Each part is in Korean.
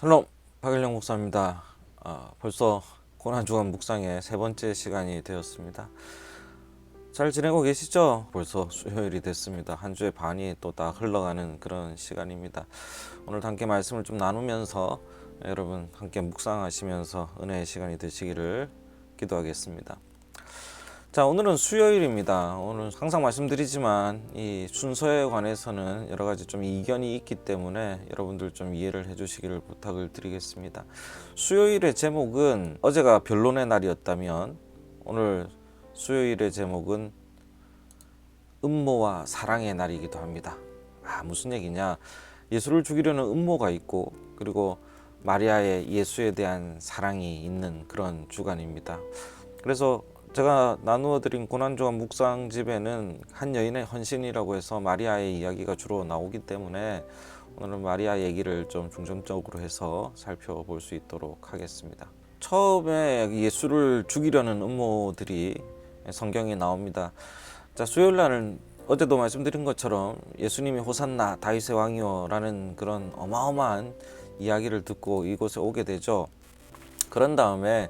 샬롬, 박일영 목사입니다. 벌써 고난주간 묵상의 세 번째 시간이 되었습니다. 잘 지내고 계시죠? 벌써 수요일이 됐습니다. 한 주의 반이 또 다 흘러가는 그런 시간입니다. 오늘 함께 말씀을 좀 나누면서 여러분 함께 묵상하시면서 은혜의 시간이 되시기를 기도하겠습니다. 자, 오늘은 수요일입니다. 오늘 항상 말씀드리지만 이 순서에 관해서는 여러 가지 좀 이견이 있기 때문에 여러분들 좀 이해를 해주시기를 부탁을 드리겠습니다. 수요일의 제목은 어제가 변론의 날이었다면 오늘 수요일의 제목은 음모와 사랑의 날이기도 합니다. 무슨 얘기냐? 예수를 죽이려는 음모가 있고 그리고 마리아의 예수에 대한 사랑이 있는 그런 주간입니다. 그래서 제가 나누어 드린 고난주간 묵상집에는 한 여인의 헌신이라고 해서 마리아의 이야기가 주로 나오기 때문에 오늘은 마리아 얘기를 좀 중점적으로 해서 살펴볼 수 있도록 하겠습니다. 처음에 예수를 죽이려는 음모들이 성경에 나옵니다. 자, 수요일 날은 어제도 말씀드린 것처럼 예수님이 호산나 다윗의 왕이여 라는 그런 어마어마한 이야기를 듣고 이곳에 오게 되죠. 그런 다음에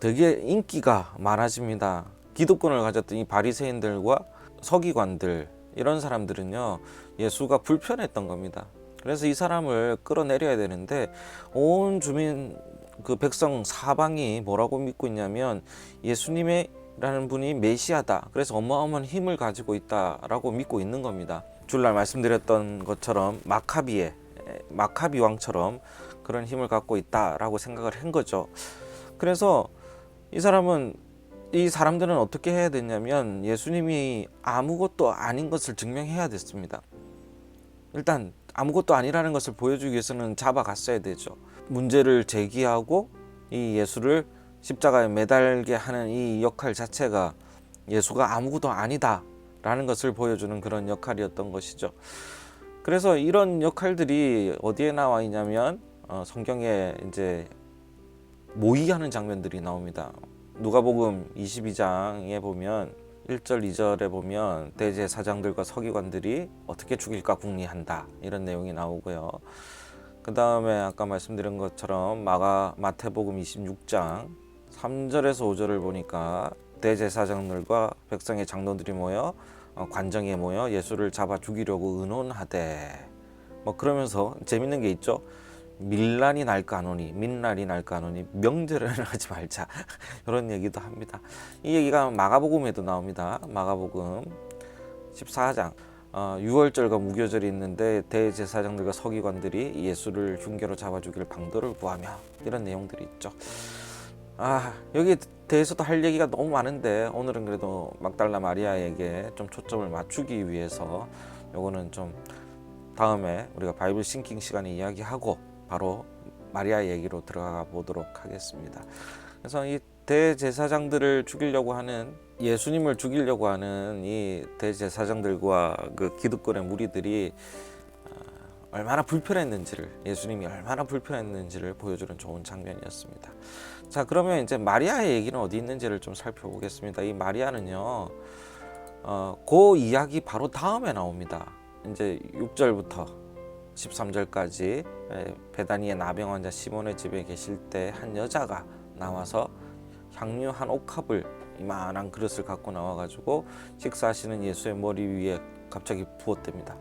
되게 인기가 많아집니다. 기득권을 가졌던 이 바리새인들과 서기관들 이런 사람들은요 예수가 불편했던 겁니다. 그래서 이 사람을 끌어내려야 되는데 온 주민 그 백성 사방이 뭐라고 믿고 있냐면 예수님이라는 분이 메시아다. 그래서 어마어마한 힘을 가지고 있다라고 믿고 있는 겁니다. 주일날 말씀드렸던 것처럼 마카비 왕처럼 그런 힘을 갖고 있다라고 생각을 한 거죠. 그래서 이 사람들은 어떻게 해야 됐냐면 예수님이 아무것도 아닌 것을 증명해야 됐습니다. 일단 아무것도 아니라는 것을 보여주기 위해서는 잡아갔어야 되죠. 문제를 제기하고 이 예수를 십자가에 매달게 하는 이 역할 자체가 예수가 아무것도 아니다 라는 것을 보여주는 그런 역할이었던 것이죠. 그래서 이런 역할들이 어디에 나와 있냐면 성경에 이제 모의하는 장면들이 나옵니다. 누가복음 22장에 보면 1절 2절에 보면 대제사장들과 서기관들이 어떻게 죽일까 궁리한다 이런 내용이 나오고요. 그 다음에 아까 말씀드린 것처럼 마태복음 26장 3절에서 5절을 보니까 대제사장들과 백성의 장로들이 모여 관정에 모여 예수를 잡아 죽이려고 의논하되 그러면서 재밌는 게 있죠. 밀란이 날까노니 민날이 날까노니 명제를 하지 말자 이런 얘기도 합니다. 이 얘기가 마가복음에도 나옵니다. 마가복음 14장 6월절과 무교절이 있는데 대제사장들과 서기관들이 예수를 흉계로 잡아 죽일 방도를 구하며 이런 내용들이 있죠. 여기에 대해서도 할 얘기가 너무 많은데 오늘은 그래도 막달라 마리아에게 좀 초점을 맞추기 위해서 요거는 좀 다음에 우리가 바이블 싱킹 시간에 이야기하고 바로 마리아 얘기로 들어가 보도록 하겠습니다. 그래서 이 대제사장들을 죽이려고 하는 예수님을 죽이려고 하는 이 대제사장들과 그 기득권의 무리들이 얼마나 불편했는지를 예수님이 얼마나 불편했는지를 보여주는 좋은 장면이었습니다. 자, 그러면 이제 마리아의 얘기는 어디 있는지를 좀 살펴보겠습니다. 이 마리아는요 그 이야기 바로 다음에 나옵니다. 이제 6절부터 13절까지 베다니의 나병 환자 시몬의 집에 계실 때 한 여자가 나와서 향유 한 옥합을 이만한 그릇을 갖고 나와가지고 식사하시는 예수의 머리 위에 갑자기 부었답니다.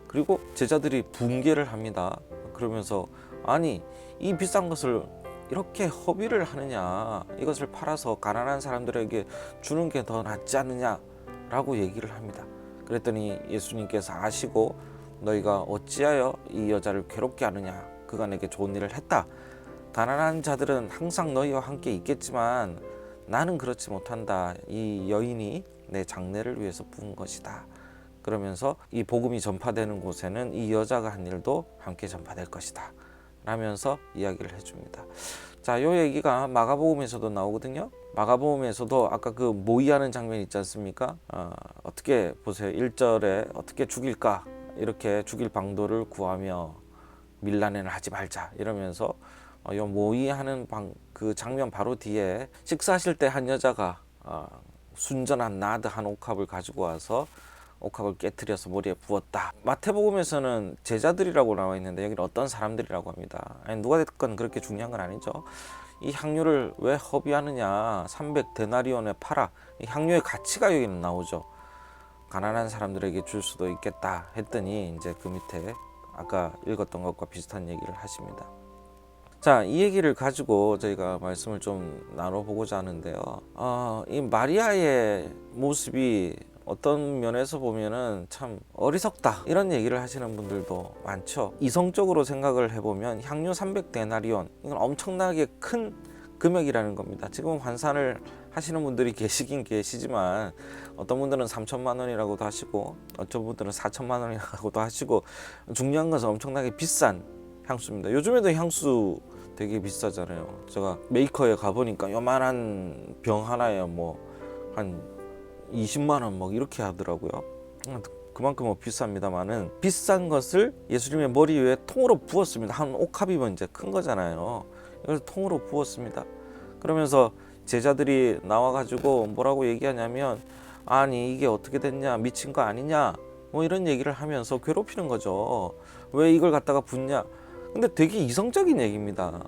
그리고 제자들이 붕괴를 합니다. 그러면서 아니 이 비싼 것을 이렇게 허비를 하느냐, 이것을 팔아서 가난한 사람들에게 주는 게 더 낫지 않느냐 라고 얘기를 합니다. 그랬더니 예수님께서 아시고 너희가 어찌하여 이 여자를 괴롭게 하느냐, 그가 내게 좋은 일을 했다. 가난한 자들은 항상 너희와 함께 있겠지만 나는 그렇지 못한다. 이 여인이 내 장례를 위해서 부은 것이다. 그러면서 이 복음이 전파되는 곳에는 이 여자가 한 일도 함께 전파될 것이다 라면서 이야기를 해줍니다. 자, 요 얘기가 마가복음에서도 나오거든요. 마가복음에서도 아까 그 모의하는 장면 있지 않습니까? 어떻게 보세요. 1절에 어떻게 죽일까, 이렇게 죽일 방도를 구하며 밀라내는 하지 말자 이러면서 요 모의하는 그 장면 바로 뒤에 식사하실 때 한 여자가 순전한 나드 한 옥합을 가지고 와서 옥합을 깨뜨려서 머리에 부었다. 마태복음에서는 제자들이라고 나와 있는데 여기는 어떤 사람들이라고 합니다. 아니, 누가 됐건 그렇게 중요한 건 아니죠. 이 향유를 왜 허비하느냐, 300데나리온에 팔아. 이 향유의 가치가 여기는 나오죠. 가난한 사람들에게 줄 수도 있겠다 했더니 이제 그 밑에 아까 읽었던 것과 비슷한 얘기를 하십니다. 자, 이 얘기를 가지고 저희가 말씀을 좀 나눠보고자 하는데요. 이 마리아의 모습이 어떤 면에서 보면은 참 어리석다 이런 얘기를 하시는 분들도 많죠. 이성적으로 생각을 해보면 향유 300데나리온, 이건 엄청나게 큰 금액이라는 겁니다. 지금 환산을 하시는 분들이 계시긴 계시지만 어떤 분들은 3천만 원이라고도 하시고 어떤 분들은 4천만 원이라고도 하시고, 중요한 것은 엄청나게 비싼 향수입니다. 요즘에도 향수 되게 비싸잖아요. 제가 메이커에 가보니까 요만한 병 하나에 뭐 한 20만 원 막 이렇게 하더라고요. 그만큼 비쌉니다만은, 비싼 것을 예수님의 머리 위에 통으로 부었습니다. 한 옥합이면 이제 큰 거잖아요. 이걸 통으로 부었습니다. 그러면서 제자들이 나와가지고 뭐라고 얘기하냐면, 아니 이게 어떻게 됐냐, 미친 거 아니냐, 뭐 이런 얘기를 하면서 괴롭히는 거죠. 왜 이걸 갖다가 붓냐. 근데 되게 이성적인 얘기입니다.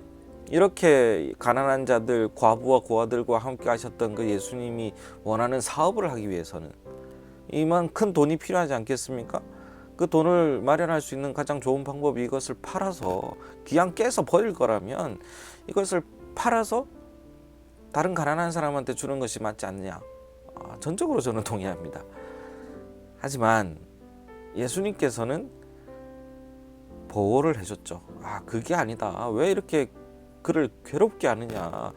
이렇게 가난한 자들, 과부와 고아들과 함께 하셨던 그 예수님이 원하는 사업을 하기 위해서는 이만 큰 돈이 필요하지 않겠습니까? 그 돈을 마련할 수 있는 가장 좋은 방법이 이것을 팔아서, 기왕 깨서 버릴 거라면 이것을 팔아서 다른 가난한 사람한테 주는 것이 맞지 않느냐. 전적으로 저는 동의합니다. 하지만 예수님께서는 보호를 해줬죠. 그게 아니다. 왜 이렇게 그를 괴롭게 하느냐.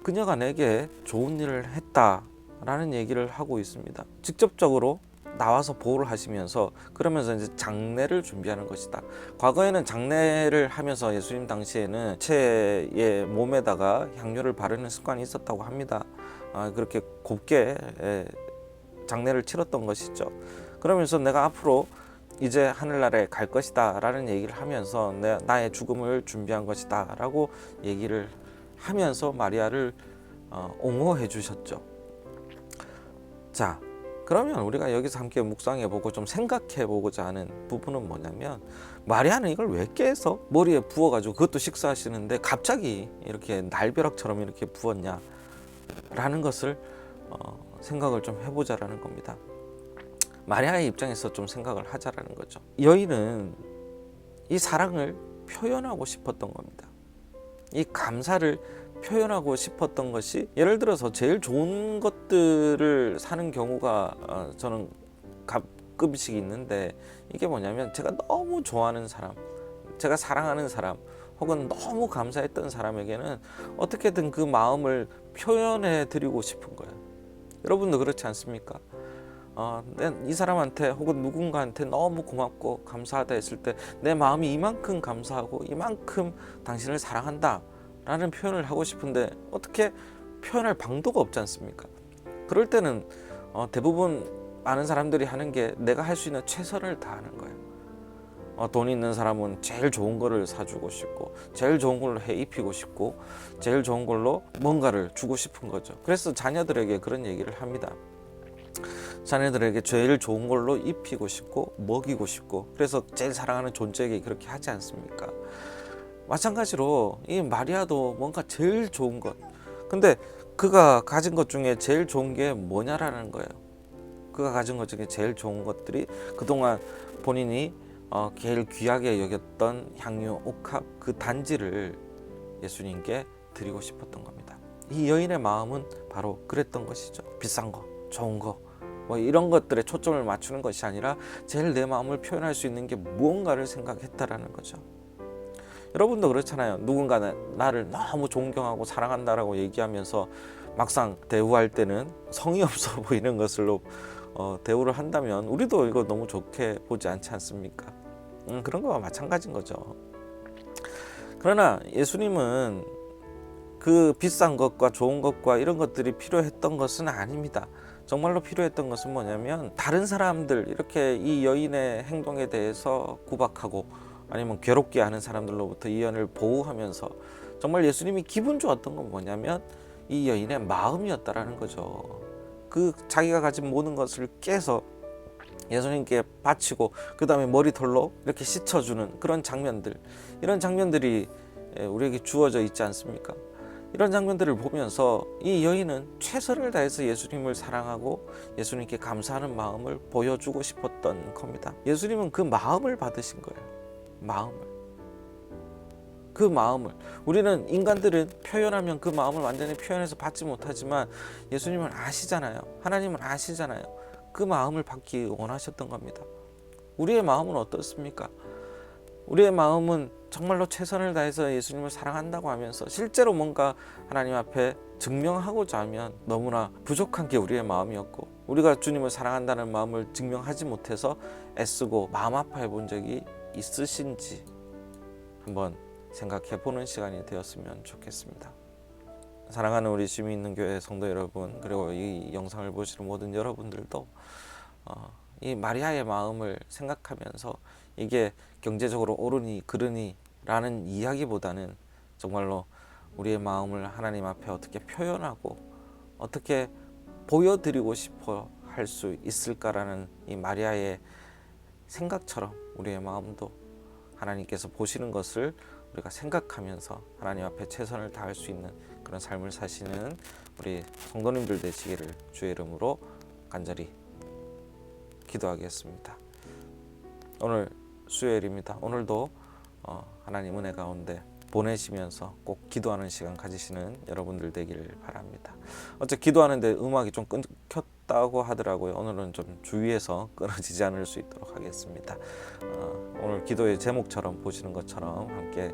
그녀가 내게 좋은 일을 했다라는 얘기를 하고 있습니다. 직접적으로 나와서 보호를 하시면서, 그러면서 이제 장례를 준비하는 것이다. 과거에는 장례를 하면서 예수님 당시에는 체의 몸에다가 향유를 바르는 습관이 있었다고 합니다. 그렇게 곱게 장례를 치렀던 것이죠. 그러면서 내가 앞으로 이제 하늘나라에 갈 것이다 라는 얘기를 하면서 나의 죽음을 준비한 것이다 라고 얘기를 하면서 마리아를 옹호해 주셨죠. 자, 그러면 우리가 여기서 함께 묵상해보고 좀 생각해보고자 하는 부분은 뭐냐면, 마리아는 이걸 왜 깨서 머리에 부어가지고, 그것도 식사하시는데 갑자기 이렇게 날벼락처럼 이렇게 부었냐 라는 것을 생각을 좀 해보자라는 겁니다. 마리아의 입장에서 좀 생각을 하자라는 거죠. 여인은 이 사랑을 표현하고 싶었던 겁니다. 이 감사를 표현하고 싶었던 것이, 예를 들어서 제일 좋은 것들을 사는 경우가 저는 가끔씩 있는데, 이게 뭐냐면 제가 너무 좋아하는 사람, 제가 사랑하는 사람, 혹은 너무 감사했던 사람에게는 어떻게든 그 마음을 표현해 드리고 싶은 거예요. 여러분도 그렇지 않습니까? 이 사람한테 혹은 누군가한테 너무 고맙고 감사하다 했을 때 내 마음이 이만큼 감사하고 이만큼 당신을 사랑한다 라는 표현을 하고 싶은데 어떻게 표현할 방도가 없지 않습니까? 그럴 때는 대부분 많은 사람들이 하는 게, 내가 할 수 있는 최선을 다하는 거예요. 돈 있는 사람은 제일 좋은 거를 사주고 싶고, 제일 좋은 걸로 해 입히고 싶고, 제일 좋은 걸로 뭔가를 주고 싶은 거죠. 그래서 자녀들에게 그런 얘기를 합니다. 자녀들에게 제일 좋은 걸로 입히고 싶고 먹이고 싶고, 그래서 제일 사랑하는 존재에게 그렇게 하지 않습니까? 마찬가지로 이 마리아도 뭔가 제일 좋은 것, 근데 그가 가진 것 중에 제일 좋은 게 뭐냐라는 거예요. 그가 가진 것 중에 제일 좋은 것들이 그동안 본인이 제일 귀하게 여겼던 향유 옥합, 그 단지를 예수님께 드리고 싶었던 겁니다. 이 여인의 마음은 바로 그랬던 것이죠. 비싼 거, 좋은 거, 뭐 이런 것들에 초점을 맞추는 것이 아니라 제일 내 마음을 표현할 수 있는 게 무언가를 생각했다라는 거죠. 여러분도 그렇잖아요. 누군가 나를 너무 존경하고 사랑한다라고 얘기하면서 막상 대우할 때는 성의 없어 보이는 것으로 대우를 한다면 우리도 이거 너무 좋게 보지 않지 않습니까? 그런 거와 마찬가지인 거죠. 그러나 예수님은 그 비싼 것과 좋은 것과 이런 것들이 필요했던 것은 아닙니다. 정말로 필요했던 것은 뭐냐면, 다른 사람들, 이렇게 이 여인의 행동에 대해서 구박하고 아니면 괴롭게 하는 사람들로부터 이 여인을 보호하면서 정말 예수님이 기분 좋았던 건 뭐냐면 이 여인의 마음이었다라는 거죠. 그 자기가 가진 모든 것을 깨서 예수님께 바치고 그 다음에 머리털로 이렇게 씻어주는 그런 장면들, 이런 장면들이 우리에게 주어져 있지 않습니까? 이런 장면들을 보면서 이 여인은 최선을 다해서 예수님을 사랑하고 예수님께 감사하는 마음을 보여주고 싶었던 겁니다. 예수님은 그 마음을 받으신 거예요. 그 마음을 우리는 인간들은 표현하면 그 마음을 완전히 표현해서 받지 못하지만 예수님은 아시잖아요. 하나님은 아시잖아요. 그 마음을 받기 원하셨던 겁니다. 우리의 마음은 어떻습니까? 우리의 마음은 정말로 최선을 다해서 예수님을 사랑한다고 하면서 실제로 뭔가 하나님 앞에 증명하고자 하면 너무나 부족한 게 우리의 마음이었고, 우리가 주님을 사랑한다는 마음을 증명하지 못해서 애쓰고 마음 아파해 본 적이 있으신지 한번 생각해 보는 시간이 되었으면 좋겠습니다. 사랑하는 우리 시민있는교회 성도 여러분, 그리고 이 영상을 보시는 모든 여러분들도 이 마리아의 마음을 생각하면서 이게 경제적으로 옳으니 그르니 라는 이야기보다는 정말로 우리의 마음을 하나님 앞에 어떻게 표현하고 어떻게 보여드리고 싶어 할 수 있을까라는 이 마리아의 생각처럼 우리의 마음도 하나님께서 보시는 것을 우리가 생각하면서 하나님 앞에 최선을 다할 수 있는 그런 삶을 사시는 우리 성도님들 되시기를 주의 이름으로 간절히 기도하겠습니다. 오늘 수요일입니다. 오늘도 하나님 은혜 가운데 보내시면서 꼭 기도하는 시간 가지시는 여러분들 되기를 바랍니다. 어째 기도하는데 음악이 좀 끊겼다고 하더라고요. 오늘은 좀 주의해서 끊어지지 않을 수 있도록 하겠습니다. 오늘 기도의 제목처럼 보시는 것처럼 함께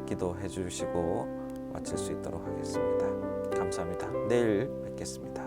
기도해 주시고 마칠 수 있도록 하겠습니다. 감사합니다. 내일 뵙겠습니다.